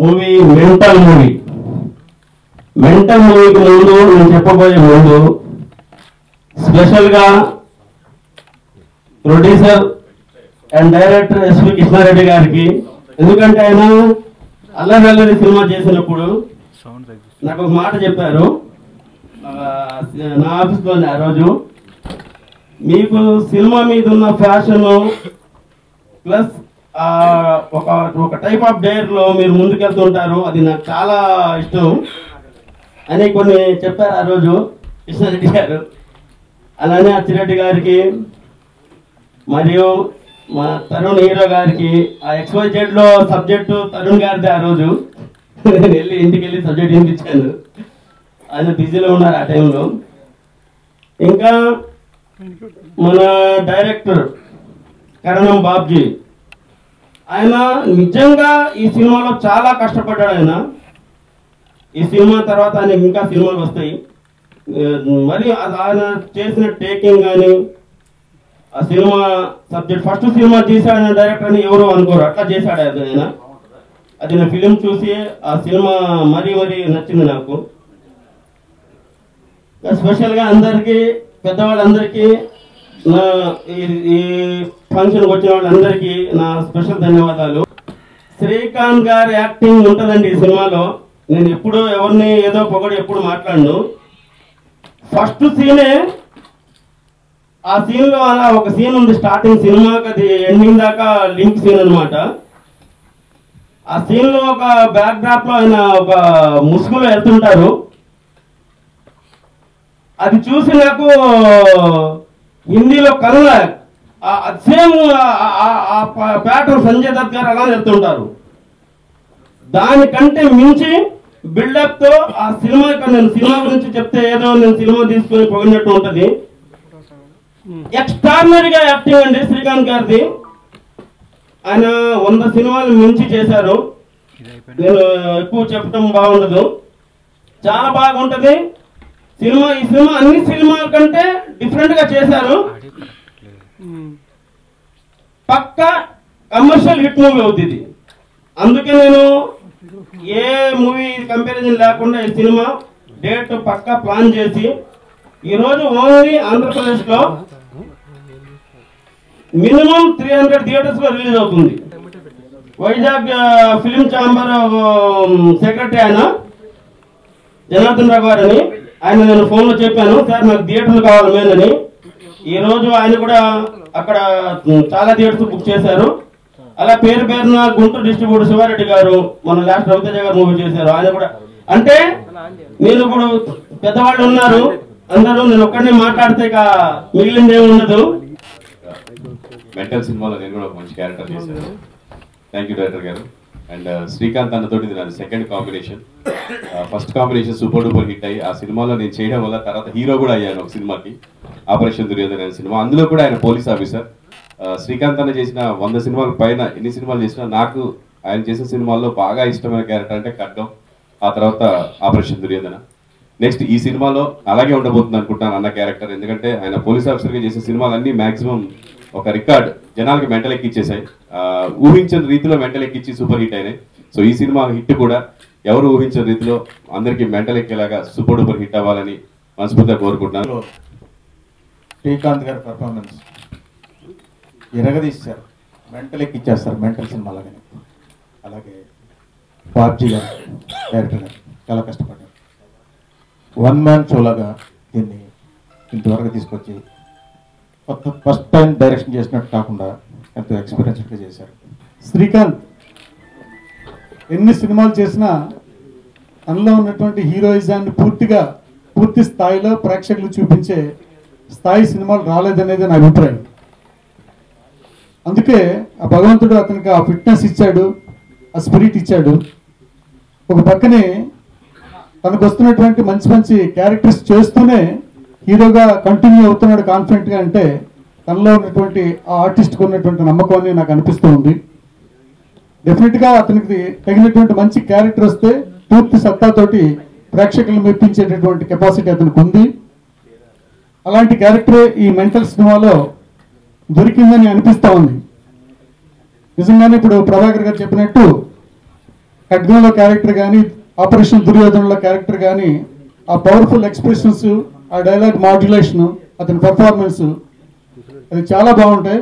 Movie mental మూవీకి ముందు నేను చెప్పబోయే ముందు స్పెషల్గా producer and director S V Krishna Reddy గారికి, ఎందుకంటే ఆయన అల్లరి సినిమా చేసినప్పుడు నాకు ఒక మాట చెప్పారు నా ఆఫీస్లోనే ఆ రోజు, మీకు సినిమా మీద ఉన్న ఫ్యాషన్ ప్లస్ ఒక టైప్ ఆఫ్ డేర్లో మీరు ముందుకెళ్తుంటారు, అది నాకు చాలా ఇష్టం అని కొన్ని చెప్పారు ఆ రోజు కృష్ణారెడ్డి గారు. అలానే అచ్చిరెడ్డి గారికి మరియు మా తరుణ్ హీరో గారికి, ఆ XYZ సబ్జెక్టు తరుణ్ గారిది ఆ రోజు నేను ఇంటికి వెళ్ళి సబ్జెక్ట్ వినిపించాను, ఆయన బిజీలో ఉన్నారు ఆ టైంలో. ఇంకా మన డైరెక్టర్ కరణం బాబ్జీ, ఆయన నిజంగా ఈ సినిమాలో చాలా కష్టపడ్డాడు. ఆయన ఈ సినిమా తర్వాత ఆయనకి ఇంకా సినిమాలు వస్తాయి. మరి ఆయన చేసిన టేకింగ్ కానీ ఆ సినిమా సబ్జెక్ట్, ఫస్ట్ సినిమా తీశాడని డైరెక్టర్ అని ఎవరు అనుకోరు, అట్లా చేశాడు ఆయన. అది నా ఫిలిం చూసి ఆ సినిమా మరీ నచ్చింది నాకు. స్పెషల్గా అందరికీ, పెద్దవాళ్ళందరికీ, నా ఈ ఫంక్షన్కి వచ్చిన వాళ్ళందరికీ నా స్పెషల్ ధన్యవాదాలు. శ్రీకాంత్ గారి యాక్టింగ్ ఉంటుందండి ఈ సినిమాలో. నేను ఎప్పుడు ఎవరిని ఏదో పొగడు ఎప్పుడు మాట్లాడను. ఫస్ట్ సీనే, ఆ సీన్లో అలా ఒక సీన్ ఉంది స్టార్టింగ్ సినిమాకి, అది ఎండింగ్ దాకా లింక్ సీన్ అనమాట. ఆ సీన్లో ఒక బ్యాక్ డ్రాప్ లో ఆయన ఒక ముసుగులో వెళ్తుంటారు. అది చూసి నాకు హిందీలో కనుల సేమ్ ప్యాటర్న్ సంజయ్ దత్ గారు అలా వెళ్తుంటారు. దానికంటే మించి బిల్డప్ తో ఆ సినిమా, నేను సినిమా గురించి చెప్తే ఏదో నేను సినిమా తీసుకొని పొగినట్టు ఉంటది. ఎక్స్ట్రాడినరీగా యాక్టింగ్ అండి శ్రీకాంత్ గారిది. ఆయన 100 సినిమాలు మించి చేశారు. నేను ఎక్కువ చెప్పడం బాగుండదు, చాలా బాగుంటది సినిమా. ఈ సినిమా అన్ని సినిమాల కంటే డిఫరెంట్ గా చేశారు. పక్కా కమర్షియల్ హిట్ మూవీ అవుతుంది. అందుకే నేను ఏ మూవీ కంపారిజన్ లేకుండా ఈ సినిమా డేట్ పక్కా ప్లాన్ చేసి ఈరోజు ఓన్లీ ఆంధ్రప్రదేశ్ లో మినిమం 300 థియేటర్స్ లో రిలీజ్ అవుతుంది. వైజాగ్ ఫిలిం ఛాంబర్ సెక్రటరీ ఆయన జనార్దన్ రావు గారని, ఆయన నేను ఫోన్లో చెప్పాను, సార్ నాకు థియేటర్లు కావాలి మెయిన్ అని. ఈ రోజు ఆయన కూడా అక్కడ చాలా థియేటర్స్ బుక్ చేశారు. అలా పేరున గుంటూరు డిస్ట్రిబ్యూటర్ శివారెడ్డి గారు మన లాస్ట్ రవితేజ గారు మూవీ చేశారు. ఆయన కూడా, అంటే నేను ఇప్పుడు పెద్దవాళ్ళు ఉన్నారు అందరూ, నేను ఒక్కడిని మాట్లాడితే ఇక మిగిలింది ఏమి ఉండదు. మెంటల్ సినిమాలో నేను కూడా ఒక మంచి క్యారెక్టర్ చేశాను. థ్యాంక్ యూ డైరెక్టర్ గారు. అండ్ శ్రీకాంత్ అన్నతోటి ఇది నాది second combination. First combination super duper hit అయ్యి ఆ సినిమాలో నేను చేయడం వల్ల తర్వాత హీరో కూడా అయ్యాను ఒక సినిమాకి, ఆపరేషన్ దుర్యోధన అనే సినిమా. అందులో కూడా ఆయన పోలీస్ ఆఫీసర్. శ్రీకాంత్ అన్న చేసిన 100 సినిమాల పైన ఎన్ని సినిమాలు చేసినా నాకు ఆయన చేసిన సినిమాల్లో బాగా ఇష్టమైన క్యారెక్టర్ అంటే ఖడ్గం, ఆ తర్వాత ఆపరేషన్ దుర్యోధన. నెక్స్ట్ ఈ సినిమాలో అలాగే ఉండబోతుంది అనుకుంటున్నాను అన్న క్యారెక్టర్. ఎందుకంటే ఆయన పోలీస్ ఆఫీసర్గా చేసిన సినిమాలన్నీ మాక్సిమం ఒక రికార్డ్ జనాలకి మెంటల్ ఎక్కిచ్చేసాయి, ఊహించిన రీతిలో మెంటల్ ఎక్కిచ్చి సూపర్ హిట్ అయినాయి. సో ఈ సినిమా హిట్ కూడా ఎవరు ఊహించిన రీతిలో అందరికీ మెంటల్ ఎక్కేలాగా సూపర్ డూపర్ హిట్ అవ్వాలని మనస్ఫూర్తిగా కోరుకుంటున్నాను. శ్రీకాంత్ గారి పర్ఫార్మెన్స్ ఎరగదీశారు, మెంటల్ ఎక్కిచ్చేస్తారు మెంటల్ సినిమాలాగానే. అలాగే బాబ్జీ గారు డైరెక్టర్ గారు చాలా కష్టపడ్డారు. 1 మ్యాన్ షోలాగా దీన్ని ఇంతవరకు తీసుకొచ్చి ఫస్ట్ టైం డైరెక్షన్ చేసినట్టు కాకుండా ఎంతో ఎక్స్పీరియన్స్డ్గా చేశారు. శ్రీకాంత్ ఎన్ని సినిమాలు చేసినా తనలో ఉన్నటువంటి హీరోయిజాన్ని పూర్తి స్థాయిలో ప్రేక్షకులు చూపించే స్థాయి సినిమాలు రాలేదనేది నా అభిప్రాయం. అందుకే ఆ భగవంతుడు అతనికి ఆ ఫిట్నెస్ ఇచ్చాడు, ఆ స్పిరిట్ ఇచ్చాడు. ఒక పక్కనే తనకు వస్తున్నటువంటి మంచి క్యారెక్టర్స్ చేస్తూనే హీరోగా కంటిన్యూ అవుతున్నాడు కాన్ఫిడెంట్గా. అంటే తనలో ఉన్నటువంటి ఆ ఆర్టిస్ట్కి ఉన్నటువంటి నమ్మకం అని నాకు అనిపిస్తూ ఉంది. డెఫినెట్గా అతనికి తగినటువంటి మంచి క్యారెక్టర్ వస్తే పూర్తి సత్తాతోటి ప్రేక్షకులను మెప్పించేటటువంటి కెపాసిటీ అతనికి ఉంది. అలాంటి క్యారెక్టరే ఈ మెంటల్ సినిమాలో దొరికిందని అనిపిస్తూ ఉంది. నిజంగానే ఇప్పుడు ప్రభాకర్ గారు చెప్పినట్టు ఖడ్గంలో క్యారెక్టర్ కానీ ఆపరేషన్ దుర్యోధనలో క్యారెక్టర్ కానీ ఆ పవర్ఫుల్ ఎక్స్ప్రెషన్స్, ఆ డైలాగ్ మాడ్యులేషన్, అతని పెర్ఫార్మెన్స్ అది చాలా బాగుంటాయి.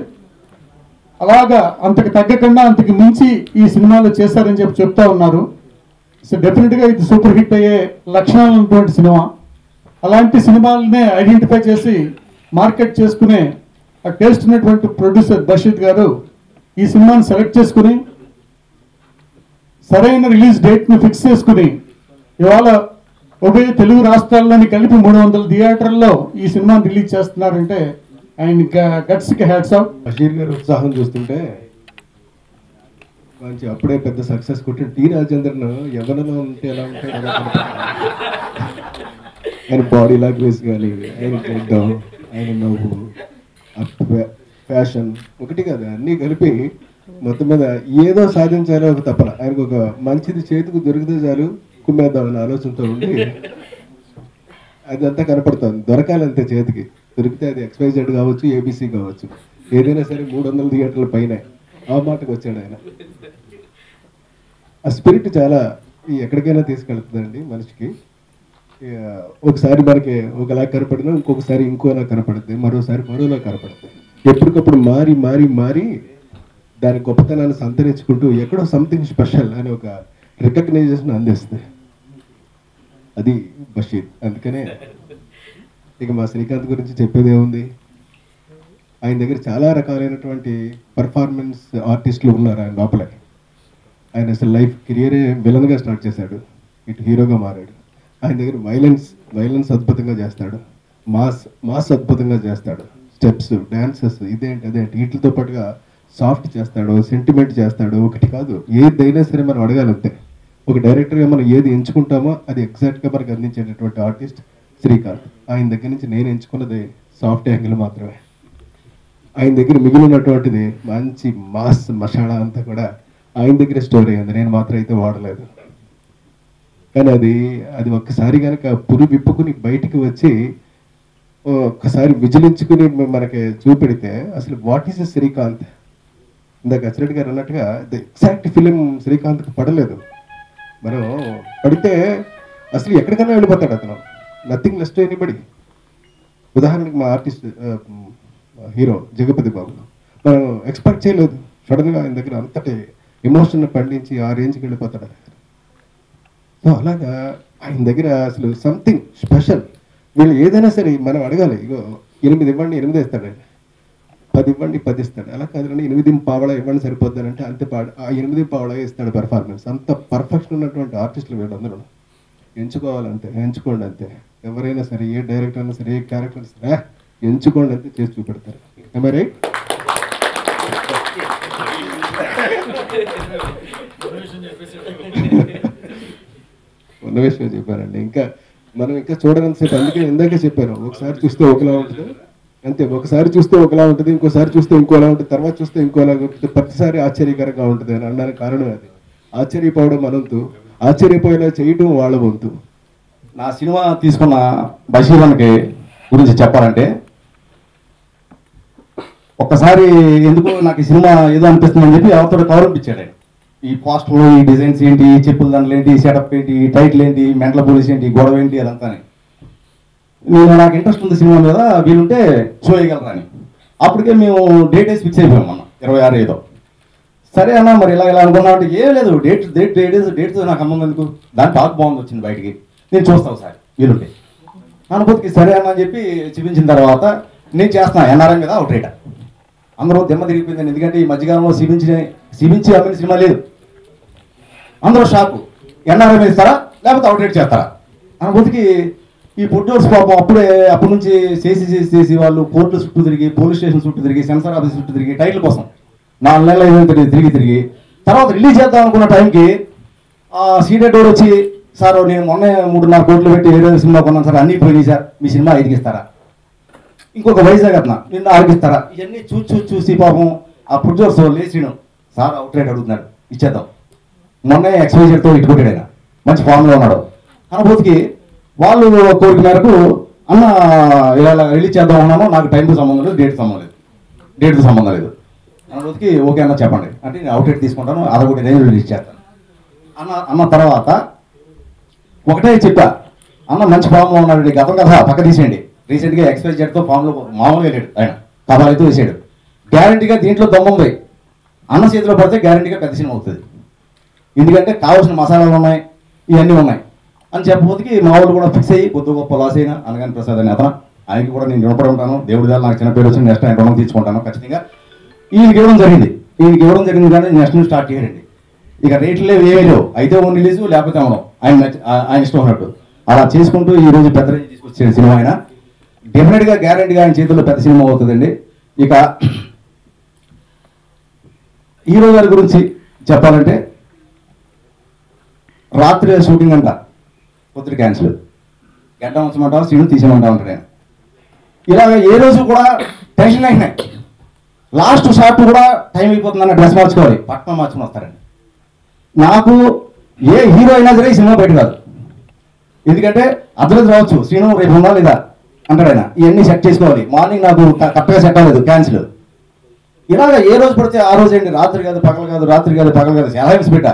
అలాగా అంతకు తగ్గకుండా అంతకు మించి ఈ సినిమాలో చేశారని చెప్తా ఉన్నారు. సో డెఫినెట్గా ఇది సూపర్ హిట్ అయ్యే లక్షణాలు ఉన్నటువంటి సినిమా. అలాంటి సినిమాలనే ఐడెంటిఫై చేసి మార్కెట్ చేసుకునే ఆ టేస్ట్ ఉన్నటువంటి ప్రొడ్యూసర్ బషీద్ గారు ఈ సినిమాని సెలెక్ట్ చేసుకుని సరైన రిలీజ్ డేట్ని ఫిక్స్ చేసుకుని ఇవాళ ఉభయ తెలుగు రాష్ట్రాల్లోని కలిపి 300 థియేటర్లలో ఈ సినిమాని రిలీజ్ చేస్తున్నారంటే ఆయన గట్స్కి హ్యాట్స్ ఆఫ్. బషీర్ గారు ఉత్సాహం చూస్తుంటే మంచి అప్పుడే పెద్ద సక్సెస్ కొట్టిన టి రాజేంద్రన్ ఎవరిలో ఉంటే ఎలా ఉంటాయి ఆయన బాడీ లాంగ్వేజ్ కానీ ఆయన గడ్డం, ఆయన నవ్వు, ఫ్యాషన్ ఒకటి కదా అన్నీ కలిపి మొత్తం మీద ఏదో సాధించాలో ఒక తపన. ఆయనకు ఒక మంచిది చేతికి దొరికితే చాలు కుమ్మేద్దామని ఆలోచనతో ఉండి అదంతా కనపడుతుంది. దొరకాలంతే చేతికి దొరికితే అది XYZ కావచ్చు, ABC కావచ్చు, ఏదైనా సరే 300 థియేటర్ల పైన ఆ మాటకు వచ్చాడు ఆయన. ఆ స్పిరిట్ చాలా ఎక్కడికైనా తీసుకెళ్తుందండి మనిషికి. ఒకసారి మనకి ఒకలా కనపడినా ఇంకొకసారి ఇంకోలా కనపడుతుంది, మరోసారి మరోలా కనపడుతుంది. ఎప్పటికప్పుడు మారి మారి మారి దాని గొప్పతనాన్ని సంతరించుకుంటూ ఎక్కడో సంథింగ్ స్పెషల్ అని ఒక రికగ్నైజేషన్ అందిస్తుంది. అది బషీర్. అందుకనే ఇక మా శ్రీకాంత్ గురించి చెప్పేది ఏముంది, ఆయన దగ్గర చాలా రకాలైనటువంటి పర్ఫార్మెన్స్ ఆర్టిస్టులు ఉన్నారు ఆయన లోపలే. ఆయన అసలు లైఫ్ కెరియరే విలన్గా స్టార్ట్ చేశాడు, ఇటు హీరోగా మారాడు. ఆయన దగ్గర వైలెన్స్ అద్భుతంగా చేస్తాడు, మాస్ అద్భుతంగా చేస్తాడు, స్టెప్స్, డాన్సెస్, ఇదేంటి అదేంటి వీటితో పాటుగా సాఫ్ట్ చేస్తాడు, సెంటిమెంట్ చేస్తాడు. ఒకటి కాదు, ఏదైనా సరే మనం అడగాలంతే. ఒక డైరెక్టర్గా మనం ఏది ఎంచుకుంటామో అది ఎగ్జాక్ట్గా మనకు అందించేటటువంటి ఆర్టిస్ట్ శ్రీకాంత్. ఆయన దగ్గర నుంచి నేను ఎంచుకున్నది సాఫ్ట్ యాంగిల్ మాత్రమే. ఆయన దగ్గర మిగిలినటువంటిది మంచి మాస్ మసాలా అంతా కూడా ఆయన దగ్గర స్టోర్ అయ్యింది, నేను మాత్రం అయితే వాడలేదు. కానీ అది ఒక్కసారి కనుక పురి విప్పుకుని బయటికి వచ్చి ఒక్కసారి విజిలించుకుని మనకి చూపెడితే అసలు వాట్ ఈస్ శ్రీకాంత్. ఇందాక అచ్చిరెడ్డి గారు అన్నట్టుగా ద ఎగ్జాక్ట్ ఫిలిం శ్రీకాంత్కి పడలేదు. మనం పడితే అసలు ఎక్కడికైనా వెళ్ళిపోతాడు అతను, నథింగ్ లెస్ టు ఎనీబడి. ఉదాహరణకి మా ఆర్టిస్ట్ హీరో జగపతి బాబు మనం ఎక్స్పెక్ట్ చేయలేదు, సడన్గా ఆయన దగ్గర అంతటి ఎమోషన్ పండించి ఆ రేంజ్కి వెళ్ళిపోతాడు. సో అలాగా ఆయన దగ్గర అసలు సంథింగ్ స్పెషల్. వీళ్ళు ఏదైనా సరే మనం అడగాలి, ఇగో 8 ఇవ్వండి, 8 ఇస్తాడు ఆయన, 10 ఇవ్వండి, 10 ఇస్తాడు. అలా కాదండి 8 ఇవ్వండి సరిపోద్దానంటే అంతే ఆ 8 ఇస్తాడు పెర్ఫార్మెన్స్. అంత పర్ఫెక్షన్ ఉన్నటువంటి ఆర్టిస్టులు వీళ్ళందరూ. ఎంచుకోవాలంతే, ఎంచుకోండి అంతే. ఎవరైనా సరే, ఏ డైరెక్టర్ అయినా సరే, ఏ క్యారెక్టర్ సరే ఎంచుకోండి అంతే, చేసి చూపెడతారు. మరి ఉన్న విషయం చెప్పారండి. ఇంకా మనం ఇంకా చూడనంతసేపు, అందుకే ఇందాకే చెప్పాను, ఒకసారి చూస్తే ఒకలా ఉంటుంది అంతే. ఒకసారి చూస్తే ఒకలా ఉంటుంది, ఇంకోసారి చూస్తే ఇంకోలా ఉంటుంది, తర్వాత చూస్తే ఇంకోలా ఉంటుంది, ప్రతిసారి ఆశ్చర్యకరంగా ఉంటుంది అని అనడానికి కారణం అది. ఆశ్చర్యపోవడం మనంతు, ఆశ్చర్యపోయేలా చేయడం వాళ్ళ వంతు. నా సినిమా తీసుకున్న బషీర్ అన్నకి గురించి చెప్పాలంటే, ఒక్కసారి ఎందుకు నాకు ఈ సినిమా ఏదో అనిపిస్తుంది అని చెప్పి ఎవరితో కవరించాడు ఆయన. ఈ పోస్టర్లు, ఈ డిజైన్స్ ఏంటి, ఈ చెప్పుల దండలు ఏంటి, ఈ సెటప్ ఏంటి, ఈ టైటిల్ ఏంటి, మెంటల్ పోలీస్ ఏంటి, గొడవ ఏంటి, అదంతా. నాకు ఇంట్రెస్ట్ ఉంది సినిమా మీద, వీలుంటే షో వేయగలరని. అప్పటికే మేము డేట్ వేసి ఫిక్స్ అయిపోయాం అన్న, 26 ఏదో. సరే అన్న మరి ఇలా అనుకున్నా అంటే ఏం లేదు, డేట్తో నాకు అమ్మం ఎందుకు, దాని టాక్ బాగుంది వచ్చింది బయటికి, నేను చూస్తాను సార్ వీలుంటే అనుభూతికి. సరే అన్న అని చెప్పి చూపించిన తర్వాత నేను చేస్తాను ఎన్ఆర్ఎం మీద అవుట్ రేట. అందరూ దిమ్మ తిరిగిపోయిందండి, ఎందుకంటే ఈ మధ్యకాలంలో సిమించి అమ్మిన సినిమా లేదు. అందరూ షాకు, ఎన్ఆర్ఎం ఇస్తారా లేకపోతే అవుట్ రేట్ చేస్తారా అనుభూతికి. ఈ ప్రొడ్యూసర్స్ పాపం అప్పటి నుంచి చేసి వాళ్ళు కోర్టుల చుట్టూ తిరిగి, పోలీస్ స్టేషన్ చుట్టూ తిరిగి, సెన్సార్ ఆఫీస్ చుట్టూ తిరిగి, టైటిల్ కోసం 4 నెలలు 5 నెలలు తిరిగి తర్వాత రిలీజ్ చేద్దాం అనుకున్న టైంకి సీడెడ్ డోర్ వచ్చి, సార్ నేను మొన్న 3.5 కోట్లు పెట్టి ఏదో సినిమా కొన్నాను సార్, అన్నీ పోయినాయి సార్, మీ సినిమా 5కి ఇస్తారా, ఇంకొక వైజాగ్ అతను నిన్న 6కి ఇస్తారా. ఇవన్నీ చూసి పాపం ఆ ప్రొడ్యూసర్స్ లేచిను, సార్ అవుట్ రేట్ అడుగుతున్నాడు, ఇచ్చేద్దాం. మొన్న XYZతో ఇట్టుకొట్టాడు ఆయన, మంచి ఫామ్లో ఉన్నాడు. అనుభూతికి వాళ్ళు కోరిక మేరకు అన్న ఇలా రిలీజ్ చేద్దాం అన్నాను, నాకు టైంతో సంబంధం లేదు, డేట్తో సంబంధం లేదు. అనుభూతికి ఓకే అన్న చెప్పండి అంటే నేను అవుట్ రేట్ తీసుకుంటాను, 60 రేంజ్ రిలీజ్ చేస్తాను. అన్న తర్వాత ఒకటే చెప్పా, అన్న మంచి ఫామ్లో ఉన్నాడు, గతం కదా పక్క తీసేయండి. రీసెంట్గా XYZతో ఫామ్లో మామూలుగా వెళ్ళాడు ఆయన, కబాలైతే వేసాడు. గ్యారంటీగా దీంట్లో దమ్ముంది, అన్న చేతిలో పడితే గ్యారంటీగా పెద్ద సినిమా అవుతుంది. ఎందుకంటే కావాల్సిన మసాలాలు ఉన్నాయి, ఇవన్నీ ఉన్నాయి అని చెప్పబోతుకి మా వాళ్ళు కూడా ఫిక్స్ అయ్యి కొద్ది గొప్ప లాస్ అయినా అనగాని ప్రసాద్ అని అతను, ఆయనకి కూడా నేను రుణపడి ఉంటాను. దేవుడి దగ్గర నాకు చిన్న పేరు వచ్చింది, నెక్స్ట్ ఆయన రుణం తీర్చుకుంటాను ఖచ్చితంగా. ఈయనకి ఇవ్వడం జరిగింది కానీ నెక్స్ట్ నుంచి స్టార్ట్ చేయండి. ఇక రేట్లు ఏమీ లేవు, అయితే ఓన్ రిలీజు లేకపోతే అమ్మడం, ఆయన ఇష్టం ఉన్నట్టు అలా చేసుకుంటూ ఈ రోజు పెద్ద రేంజ్ తీసుకొచ్చిన సినిమా అయినా డెఫినెట్గా గ్యారంటీగా ఆయన చేతుల్లో పెద్ద సినిమా అవుతుందండి. ఇక హీరో గారి గురించి చెప్పాలంటే రాత్రి షూటింగ్ అంట, పొద్దున క్యాన్సిల్, గడ్డ ఉంచమంటావు సీను తీసేయమంటా ఉంటాడు ఆయన. ఇలాగ ఏ రోజు కూడా టెన్షన్ అయినాయి. లాస్ట్ షాట్ కూడా టైం అయిపోతుందన్న డ్రెస్ మార్చుకోవాలి, పట్నం మార్చుకుని వస్తారండి. నాకు ఏ హీరో అయినా సరే ఈ సినిమా బయట కాదు, ఎందుకంటే అర్థమైతే రావచ్చు శ్రీను రేపు ఉందా లేదా అంటాడు ఆయన. ఇవన్నీ సెట్ చేసుకోవాలి. మార్నింగ్ నాకు కరెక్ట్గా సెట్ అవ్వలేదు, క్యాన్సిల్. ఇలాగ ఏ రోజు పడితే ఆ రోజు అండి, రాత్రి కాదు పగలు కాదు, రాత్రి కాదు పగలు కాదు, చాలా హింస పెట్టా.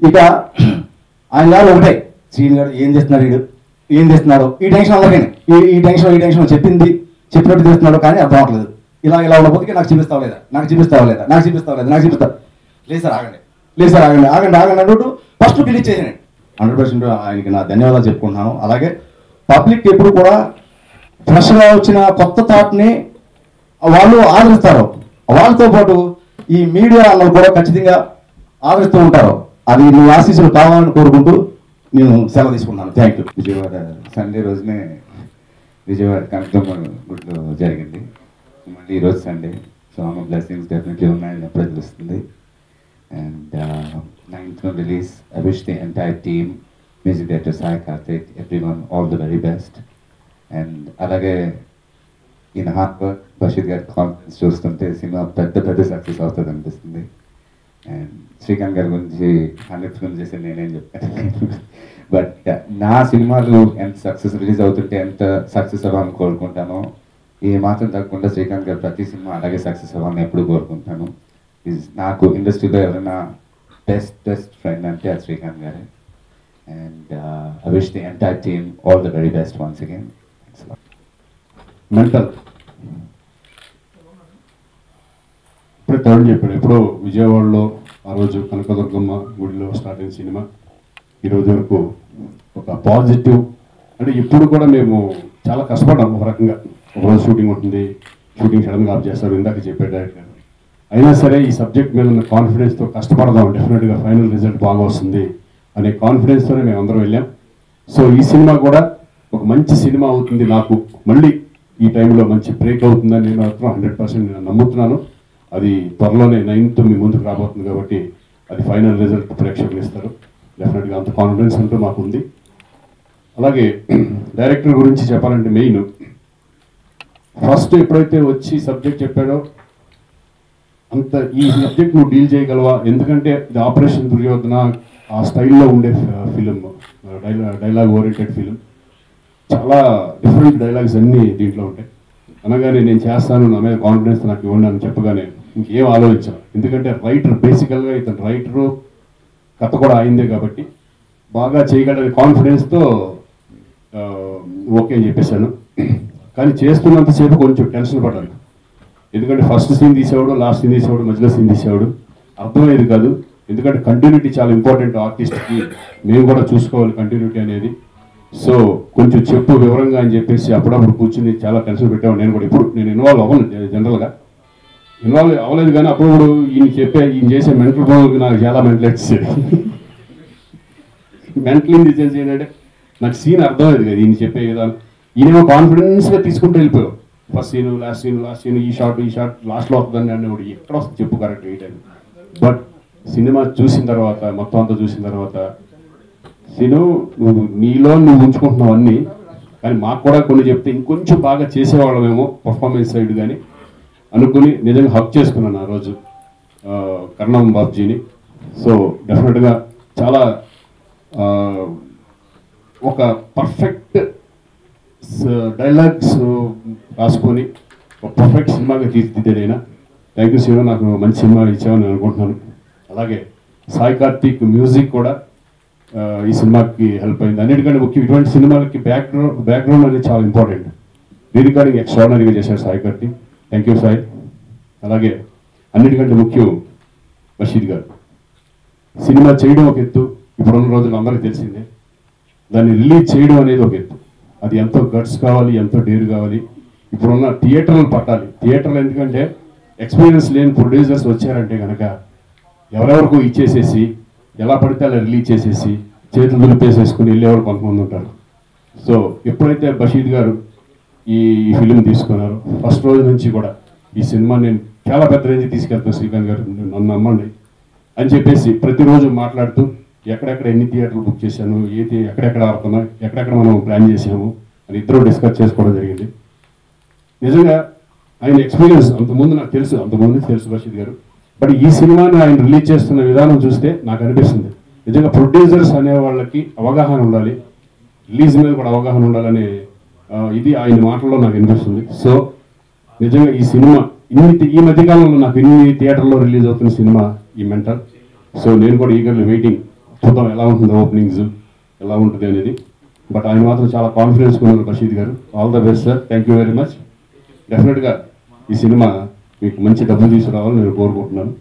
ఇక ఆయన గారు ఒకటే, శ్రీను గారు ఏం చేస్తున్నాడు, వీడు ఏం చేస్తున్నాడు, ఈ టెన్షన్ అందరికీ, ఈ టెన్షన్ చెప్పినట్టు చేస్తున్నాడు కానీ అర్థం అవ్వట్లేదు. ఇలా ఉన్నపోతే నాకు చూపిస్తావు లేదు సార్ ఆగండి అన్నట్టు ఫస్ట్ రిలీజ్ చేసాను. 100% ఆయనకి నా ధన్యవాదాలు చెప్పుకుంటున్నాను. అలాగే పబ్లిక్ ఎప్పుడు కూడా ఫ్రెష్గా వచ్చిన కొత్త థాట్ని వాళ్ళు ఆదరిస్తారు, వాళ్ళతో పాటు ఈ మీడియా అన్నలు కూడా ఖచ్చితంగా ఆదరిస్తూ ఉంటారు. అది మీ ఆశీస్సులు కావాలని కోరుకుంటూ నేను సెలవు తీసుకున్నాను. Thank you. విజయవాడ సండే రోజునే విజయవాడ కనకమ్మ గుడిలో జరిగింది. మళ్ళీ ఈరోజు సండే, సో ఆమె బ్లెస్సింగ్స్ డెఫినెట్లీ ఉన్నాయని ఎప్పుడో తెలుస్తుంది. And 9th release. I wish the entire team, music director Sai Karthik, everyone all the very best. And అలాగే ఈయన హార్డ్ వర్క్, బషీర్ గారి కాన్ఫిడెన్స్ చూస్తుంటే సినిమా పెద్ద సక్సెస్ అవుతుంది అనిపిస్తుంది. అండ్ శ్రీకాంత్ గారి గురించి 100 ఫిల్మ్స్ చేసి నేనేం చెప్పాను, బట్ నా సినిమాలు ఎంత సక్సెస్ రిలీజ్ అవుతుంటే ఎంత సక్సెస్ అవ్వాలని కోరుకుంటానో, ఏ మాత్రం తగ్గకుండా శ్రీకాంత్ గారు ప్రతి సినిమా అలాగే సక్సెస్ అవ్వాలని ఎప్పుడు కోరుకుంటాను. నాకు ఇండస్ట్రీలో ఎవరైనా బెస్ట్ ఫ్రెండ్ అంటే అది శ్రీకాంత్ గారే. And I wish the entire team all the very best once again. Mental ఇప్పుడు తరుణ్ చెప్పాడు, ఎప్పుడో విజయవాడలో ఆ రోజు కనకదుర్గమ్మ గుడిలో స్టార్ట్ అయిన సినిమా ఈ రోజు వరకు ఒక పాజిటివ్, అంటే ఇప్పుడు కూడా మేము చాలా కష్టపడ్డాం. ఒక రకంగా ఒకరోజు షూటింగ్ ఉంటుంది, షూటింగ్ సడన్గా ఆఫ్ చేస్తారు, ఇందాక చెప్పాడు డైరెక్టర్. అయినా సరే ఈ సబ్జెక్ట్ మీద ఉన్న కాన్ఫిడెన్స్తో కష్టపడదాం, డెఫినెట్గా ఫైనల్ రిజల్ట్ బాగా వస్తుంది అనే కాన్ఫిడెన్స్తోనే మేము అందరం వెళ్ళాం. సో ఈ సినిమా కూడా ఒక మంచి సినిమా అవుతుంది, నాకు మళ్ళీ ఈ టైంలో మంచి బ్రేక్ అవుతుందని నేను మాత్రం 100% నేను నమ్ముతున్నాను. అది త్వరలోనే 9th మీ ముందుకు రాబోతుంది కాబట్టి అది ఫైనల్ రిజల్ట్ ప్రేక్షకులు ఇస్తారు. డెఫినెట్గా అంత కాన్ఫిడెన్స్ అంటూ మాకు ఉంది. అలాగే డైరెక్టర్ గురించి చెప్పాలంటే మెయిన్ ఫస్ట్ ఎప్పుడైతే వచ్చి సబ్జెక్ట్ చెప్పాడో అంత ఈ సబ్జెక్ట్ నువ్వు డీల్ చేయగలవా, ఎందుకంటే ఇది ఆపరేషన్ దుర్యోధన ఆ స్టైల్లో ఉండే ఫిలిం, డైలాగ్ ఓరియంటెడ్ ఫిలిం, చాలా డిఫరెంట్ డైలాగ్స్ అన్నీ దీంట్లో ఉంటాయి. అనగానే నేను చేస్తాను, నా మీద కాన్ఫిడెన్స్ నాకు ఇవ్వండి అని చెప్పగానే ఇంకేం ఆలోచించాను. ఎందుకంటే రైటర్ బేసికల్గా ఇతను రైటరు, కథ కూడా అయిందే కాబట్టి బాగా చేయగలని కాన్ఫిడెన్స్తో ఓకే అని చెప్పేశాను. కానీ చేస్తున్నంతసేపు కొంచెం టెన్షన్ పడ్డాను, ఎందుకంటే ఫస్ట్ సీన్ తీసేవాడు, లాస్ట్ సీన్ తీసేవాడు, మధ్యలో సీన్ తీసేవాడు, అర్థమయ్యేది కాదు. ఎందుకంటే కంటిన్యూటీ చాలా ఇంపార్టెంట్ ఆర్టిస్ట్కి, మేము కూడా చూసుకోవాలి కంటిన్యూటీ అనేది. సో కొంచెం చెప్పు వివరంగా అని చెప్పేసి అప్పుడప్పుడు కూర్చుని చాలా టెన్షన్ పెట్టేవాడు. నేను కూడా ఇప్పుడు నేను ఇన్వాల్వ్ అవ్వను, జనరల్గా ఇన్వాల్వ్ అవ్వలేదు, కానీ అప్పుడు ఈయన చేసే మెంటల్ పనులకి నాకు చాలా మెంటల్ వచ్చేది. మెంటల్ ఇన్ ది సెన్స్ ఏంటంటే నాకు సీన్ అర్థమయ్యేది కదా ఈయన చెప్పే విధానం. ఈయనేమో కాన్ఫిడెన్స్గా తీసుకుంటూ వెళ్ళిపోయావు, ఫస్ట్ సీను లాస్ట్ సీను ఈ షాట్ లాస్ట్లో వస్తుందని అనేవాడు, ఎక్కడ వస్తుంది చెప్పు కరెక్ట్ ఈ టైం. బట్ సినిమా చూసిన తర్వాత, మొత్తం అంతా చూసిన తర్వాత, సీను నువ్వు నీలో నువ్వు ఉంచుకుంటున్నావు అన్నీ, కానీ మాకు కూడా కొన్ని చెప్తే ఇంకొంచెం బాగా చేసేవాళ్ళమేమో పర్ఫార్మెన్స్ సైడ్ కానీ అనుకుని నిజంగా హక్ చేసుకున్నాను ఆ రోజు కర్ణం బాబ్జీని. సో డెఫినెట్గా చాలా ఒక పర్ఫెక్ట్ డైలాగ్స్ రాసుకొని ఒక పర్ఫెక్ట్ సినిమాగా తీర్చిదిద్దాడైనా. థ్యాంక్ యూ శివ, నాకు మంచి సినిమా ఇచ్చామని అనుకుంటున్నాను. అలాగే సాయి కార్తిక్ మ్యూజిక్ కూడా ఈ సినిమాకి హెల్ప్ అయింది. అన్నిటికంటే ముఖ్యం ఇటువంటి సినిమాలకి బ్యాక్గ్రౌండ్ అనేది చాలా ఇంపార్టెంట్. రీరికార్డింగ్ ఎక్స్ట్రాడినరీగా చేశాడు సాయి కార్తిక్. Thank you Sai. అలాగే అన్నిటికంటే ముఖ్యం బషీర్ గారు. సినిమా చేయడం ఒక ఎత్తు, ఇప్పుడున్న రోజులు అందరికీ తెలిసిందే. దాన్ని రిలీజ్ చేయడం అనేది ఒక ఎత్తు. అది ఎంతో గట్స్ కావాలి, ఎంతో డేర్ కావాలి. ఇప్పుడున్న థియేటర్లు పట్టాలి. థియేటర్లు ఎందుకంటే ఎక్స్పీరియన్స్ లేని ప్రొడ్యూసర్స్ వచ్చారంటే కనుక ఎవరెవరికో ఇచ్చేసేసి ఎలా పడితే అలా రిలీజ్ చేసేసి చేతులు దులిపేసేసుకుని వెళ్ళేవారు కొంతమంది ఉంటారు. సో ఎప్పుడైతే బషీర్ గారు ఈ ఫిలిం తీసుకున్నారో ఫస్ట్ రోజు నుంచి కూడా ఈ సినిమా నేను చాలా పెద్ద రేంజ్ తీసుకెళ్తాను శ్రీకాంత్ గారు, నన్ను నమ్మండి అని చెప్పేసి ప్రతిరోజు మాట్లాడుతూ ఎక్కడెక్కడ ఎన్ని థియేటర్లు బుక్ చేశాను, ఎక్కడెక్కడ ఆడుతున్నాం, ఎక్కడెక్కడ మనం ప్లాన్ చేసాము అని ఇద్దరు డిస్కస్ చేసుకోవడం జరిగింది. నిజంగా ఆయన ఎక్స్పీరియన్స్ అంతకుముందు నాకు తెలుసు బషీర్ గారు. బట్ ఈ సినిమాని ఆయన రిలీజ్ చేస్తున్న విధానం చూస్తే నాకు అనిపిస్తుంది నిజంగా ప్రొడ్యూసర్స్ అనే వాళ్ళకి అవగాహన ఉండాలి, రిలీజ్ మీద కూడా అవగాహన ఉండాలనే ఇది ఆయన మాటల్లో నాకు అనిపిస్తుంది. సో నిజంగా ఈ సినిమా ఈ మధ్యకాలంలో నాకు ఇన్ని థియేటర్లో రిలీజ్ అవుతున్న సినిమా ఈ మెంటల్. సో నేను కూడా ఈగర్లీ వెయిటింగ్, చూద్దాం ఎలా ఉంటుంది ఓపెనింగ్స్, ఎలా ఉంటుంది అనేది. బట్ ఆయన మాత్రం చాలా కాన్ఫిడెన్స్ ఉన్నారు బషీర్ గారు. All the best sir, thank you very much. డెఫినెట్గా ఈ సినిమా మీకు మంచి డబ్బులు తీసుకురావాలని నేను కోరుకుంటున్నాను.